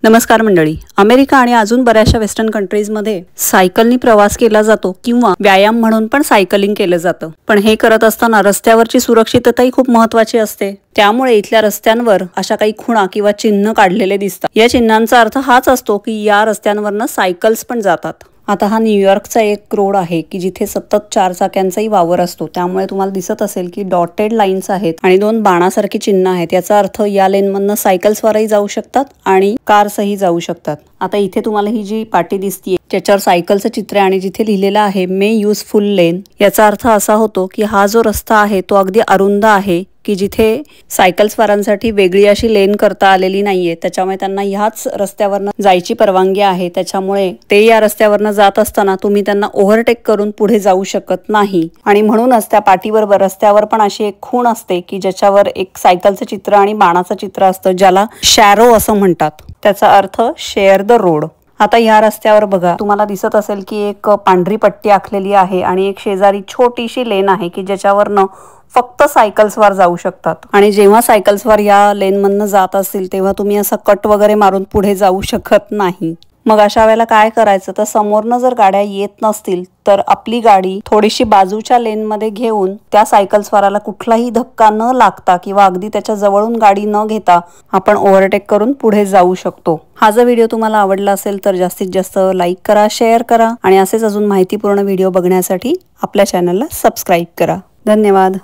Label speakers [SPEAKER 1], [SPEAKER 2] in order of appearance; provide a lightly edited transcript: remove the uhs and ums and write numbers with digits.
[SPEAKER 1] नमस्कार मंडळी। अमेरिका आणि अजून बऱ्याचशा वेस्टर्न कंट्रीजमध्ये सायकलनी प्रवास केला जातो किंवा व्यायाम म्हणून पण सायकलिंग केलं जातं। पण हे करत असताना रस्त्यावरची सुरक्षितताही खूप महत्त्वाची असते। त्यामुळे इथल्या रस्त्यांवर अशा काही खुणा किंवा चिन्ह काढलेले दिसतात। या चिन्हांचा अर्थ हाच असतो की या रस्त्यांवरनं सायकल्स पण जातात। आता हा न्यूयॉर्कचा एक रोड आहे की जिथे सतत 4 चाक्यांचाही वावर असतो। त्यामुळे तुम्हाला दिसत असेल की डॉटेड लाईन्स आहेत आणि 2 बाणासारखी चिन्ह आहेत। याचा अर्थ या लेनमधनं सायकल्सवरही जाऊ शकतात आणि कार्सही जाऊ शकतात। आता इथे तुम्हाला ही जी पाटी दिसतीये त्याच्यावर सायकलचं चित्र आहे आणि जिथे लिहिलेलं आहे मे युजफुल लेन, याचा अर्थ असा होतो की हा जो रस्ता आहे तो अगदी अरुंद आहे की जिथे सायकल्सवारांसाठी वेगळी अशी लेन करता आलेली नाहीये। त्याच्यामुळे त्यांना ह्याच रस्त्यावरनं जायची परवानगी आहे। त्याच्यामुळे ते या रस्त्यावरनं जात असताना तुम्ही त्यांना ओव्हरटेक करून पुढे जाऊ शकत नाही आणि म्हणूनच त्या पाटीवर रस्त्यावर पण अशी एक खूण असते की ज्याच्यावर एक सायकलचं चित्र आणि बाणाचं चित्र असतं, ज्याला शॅरो असं म्हणतात। त्याचा अर्थ शेअर द रोड। आता या रस्त्यावर बघा, तुम्हाला दिसत असेल की एक पांढरी पट्टी आखलेली आहे आणि एक शेजारी छोटीशी लेन आहे की ज्याच्यावरनं फक्त सायकल्सवर जाऊ शकतात। आणि जेव्हा सायकल्सवर या लेन मधनं जात असतील तेव्हा तुम्ही असा कट वगैरे मारून पुढे जाऊ शकत नाही। मग अशा वेळेला काय करायचं, तर समोरनं जर गाड्या येत नसतील तर आपली गाडी थोडीशी बाजूच्या लेन मध्ये घेऊन त्या सायकल्सवाराला कुठलाही धक्का न लागता किंवा अगदी त्याच्या जवळून गाडी न घेता आपण ओव्हरटेक करून पुढे जाऊ शकतो। हा जर व्हिडिओ तुम्हाला आवडला असेल तर जास्तीत जास्त लाईक करा, शेअर करा आणि असेच अजून माहितीपूर्ण व्हिडिओ बघण्यासाठी आपल्या चॅनलला सबस्क्राईब करा। धन्यवाद।